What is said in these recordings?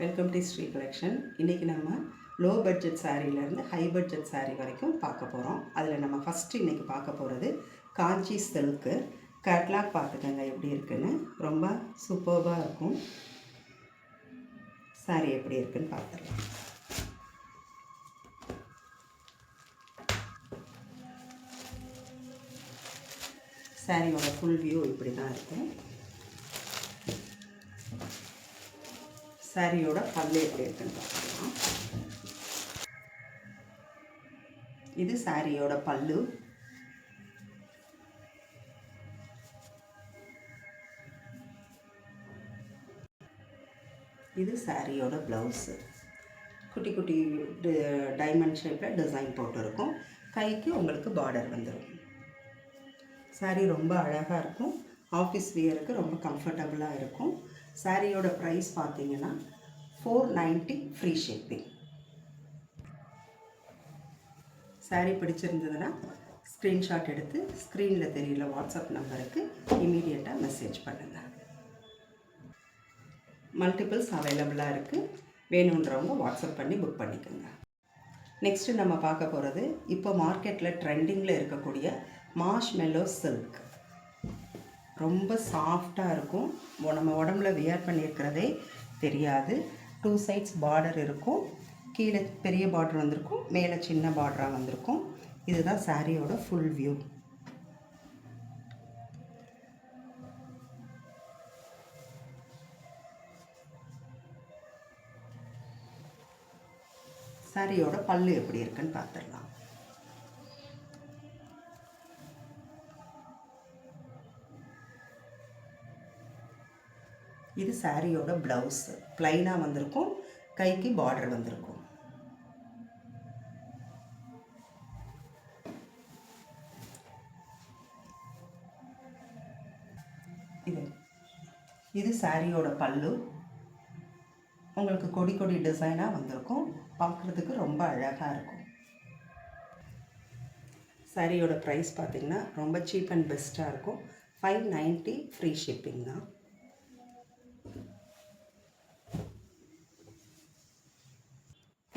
Welcome to Sri collection. இன்றைக்கி நம்ம low budget சாரீலேருந்து ஹை பட்ஜெட் சாரீ வரைக்கும் பார்க்க போகிறோம். அதில் நம்ம ஃபஸ்ட்டு இன்றைக்கி பார்க்க போகிறது காஞ்சி சில்க்கு. கேட்லாக் பார்த்துக்கோங்க எப்படி இருக்குன்னு. ரொம்ப சூப்பர்பாக இருக்கும். சாரீ எப்படி இருக்குன்னு பார்த்துடலாம். சாரியோட ஃபுல் வியூ இப்படி தான் இருக்கும். சாரியோட பல்லு எப்படி இருக்குன்னு பார்க்கலாம். இது சாரியோட பல்லு. இது சாரியோட ப்ளவுஸு. குட்டி குட்டி டைமண்ட் ஷேப்பில் டிசைன் போட்டிருக்கும். கைக்கு உங்களுக்கு பார்டர் வந்துடும். சாரீ ரொம்ப அழகாக இருக்கும். ஆஃபீஸ் வியருக்கு ரொம்ப கம்ஃபர்டபுளாக இருக்கும். சாரியோட ப்ரைஸ் பார்த்தீங்கன்னா 490 ஃப்ரீ ஷிப்பிங். சாரீ பிடிச்சிருந்ததுன்னா ஸ்க்ரீன்ஷாட் எடுத்து ஸ்க்ரீனில் தெரியல வாட்ஸ்அப் நம்பருக்கு இமீடியட்டாக மெசேஜ் பண்ணுங்கள். மல்டிபிள்ஸ் அவைலபிளாக இருக்குது. வேணுன்றவங்க வாட்ஸ்அப் பண்ணி புக் பண்ணிக்கோங்க. நெக்ஸ்ட்டு நம்ம பார்க்க போகிறது இப்போ மார்க்கெட்டில் ட்ரெண்டிங்கில் இருக்கக்கூடிய மார்ஷ்மெல்லோ சில்க். ரொம்ப சாஃப்டாக இருக்கும். நம்ம உடம்புல வியர் பண்ணியிருக்கிறதே தெரியாது. 2 சைட்ஸ் பார்டர் இருக்கும். கீழே பெரிய பார்டர் வந்திருக்கும், மேலே சின்ன பார்டராக வந்திருக்கும். இதுதான் சாரியோட ஃபுல் வியூ. சாரியோட பல்லு எப்படி இருக்குன்னு பார்த்துடலாம். இது சாரியோட ப்ளவுஸு. ப்ளைனாக வந்திருக்கும். கைக்கு பார்டர் வந்திருக்கும். இது சாரியோட பல்லு. உங்களுக்கு கொடி கொடி டிசைனாக வந்திருக்கும். பார்க்குறதுக்கு ரொம்ப அழகாக இருக்கும். சாரியோட ப்ரைஸ் பார்த்திங்கன்னா ரொம்ப சீப் அண்ட் பெஸ்ட்டாக இருக்கும். 590 ஃப்ரீ ஷிப்பிங் தான்.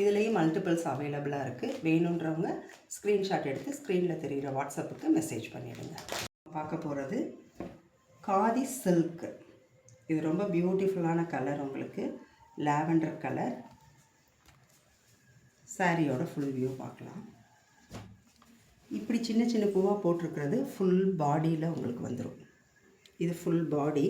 இதுலேயும் மல்டிபிள்ஸ் அவைலபிளாக இருக்குது. வேணுன்றவங்க ஸ்க்ரீன்ஷாட் எடுத்து ஸ்க்ரீனில் தெரிகிற வாட்ஸ்அப்புக்கு மெசேஜ் பண்ணிவிடுங்க. பார்க்க போகிறது காதி சில்க்கு. இது ரொம்ப பியூட்டிஃபுல்லான கலர். உங்களுக்கு லாவெண்டர் கலர். சாரியோட ஃபுல் வியூ பார்க்கலாம். இப்படி சின்ன சின்ன பூவாக போட்டிருக்கிறது ஃபுல் பாடியில் உங்களுக்கு வந்துடும். இது ஃபுல் பாடி.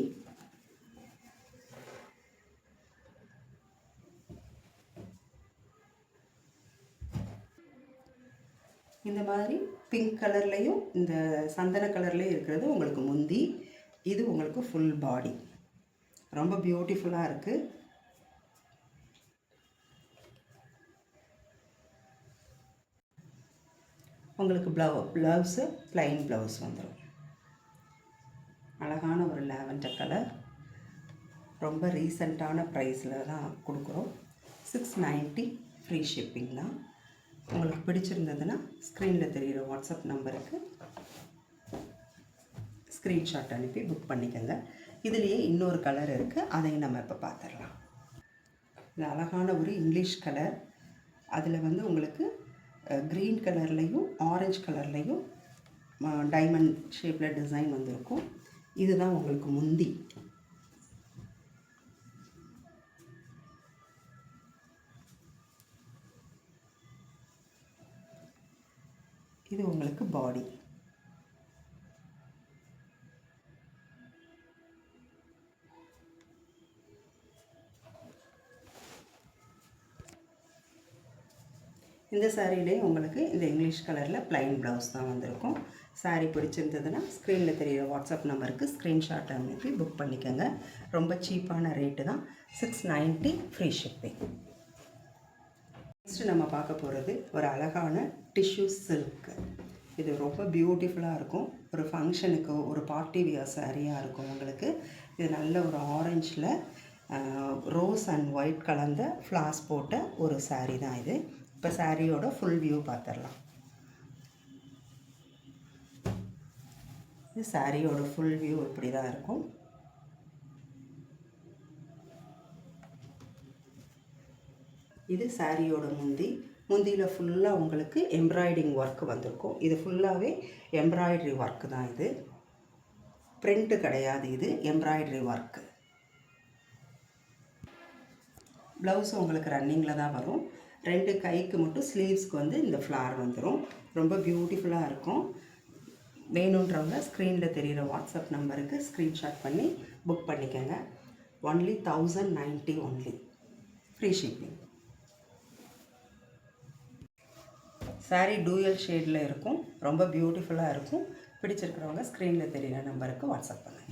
இந்த மாதிரி பிங்க் கலர்லேயும் இந்த சந்தன கலர்லேயும் இருக்கிறது உங்களுக்கு முந்தி. இது உங்களுக்கு ஃபுல் பாடி. ரொம்ப பியூட்டிஃபுல்லாக இருக்குது. உங்களுக்கு ப்ளவுஸு ப்ளைன் ப்ளவுஸ் வந்துடும். அழகான ஒரு லாவெண்டர் கலர். ரொம்ப ரீசண்டான ப்ரைஸில் தான் கொடுக்குறோம். 690 ஃப்ரீ ஷிப்பிங் தான். உங்களுக்கு பிடிச்சிருந்ததுன்னா ஸ்க்ரீனில் தெரிகிற வாட்ஸ்அப் நம்பருக்கு ஸ்க்ரீன்ஷாட் அனுப்பி புக் பண்ணிக்கோங்க. இதுலேயே இன்னொரு கலர் இருக்குது. அதையும் நம்ம இப்போ பார்த்துடலாம். இது அழகான ஒரு இங்கிலீஷ் கலர். அதில் உங்களுக்கு க்ரீன் கலர்லேயும் ஆரஞ்சு கலர்லேயும் டைமண்ட் ஷேப்பில் டிசைன் வந்திருக்கும். இதுதான் உங்களுக்கு முந்தி. இது உங்களுக்கு பாடி. இந்த சாரியிலே உங்களுக்கு இந்த இங்கிலீஷ் கலரில் ப்ளைன் ப்ளவுஸ் தான் வந்திருக்கும். சாரீ பிடிச்சிருந்ததுன்னா ஸ்க்ரீனில் தெரிகிற வாட்ஸ்அப் நம்பருக்கு ஸ்க்ரீன்ஷாட் அனுப்பி புக் பண்ணிக்கோங்க. ரொம்ப சீப்பான ரேட்டு தான். 690 ஃப்ரீ ஷிப்பிங். நெக்ஸ்ட்டு நம்ம பார்க்க போகிறது ஒரு அழகான டிஷ்யூ சில்க். இது ரொம்ப பியூட்டிஃபுல்லாக இருக்கும். ஒரு ஃபங்க்ஷனுக்கு ஒரு பார்ட்டி வியர் சாரியாக இருக்கும் உங்களுக்கு. இது நல்ல ஒரு ஆரஞ்சில் ரோஸ் அண்ட் ஒயிட் கலந்த ஃப்ளாஸ் போட்ட ஒரு சாரீ தான் இது. இப்போ சாரியோட ஃபுல் வியூ பார்த்துடலாம். இது சாரியோட ஃபுல் வியூ இப்படி தான் இருக்கும். இது சாரியோட முந்தியில் ஃபுல்லாக உங்களுக்கு எம்ப்ராய்டிங் ஒர்க் வந்திருக்கும். இது ஃபுல்லாகவே எம்ப்ராய்டரி ஒர்க்கு தான். இது பிரிண்ட்டு கிடையாது, இது எம்ப்ராய்டரி ஒர்க்கு. ப்ளவுஸ் உங்களுக்கு ரன்னிங்கில் தான் வரும். 2 கைக்கு மட்டும் ஸ்லீவ்ஸ்க்கு வந்து இந்த ஃப்ளார் வந்துடும். ரொம்ப பியூட்டிஃபுல்லாக இருக்கும். வேணுன்றவங்க ஸ்க்ரீனில் தெரிகிற வாட்ஸ்அப் நம்பருக்கு ஸ்க்ரீன்ஷாட் பண்ணி புக் பண்ணிக்கோங்க. Only 1090 only, free shipping. Sari dual ஷேடில் இருக்கும். ரொம்ப பியூட்டிஃபுல்லாக இருக்கும். பிடிச்சிருக்கிறவங்க ஸ்க்ரீனில் தெரிகிற நம்பருக்கு வாட்ஸ்அப் பண்ணுங்கள்.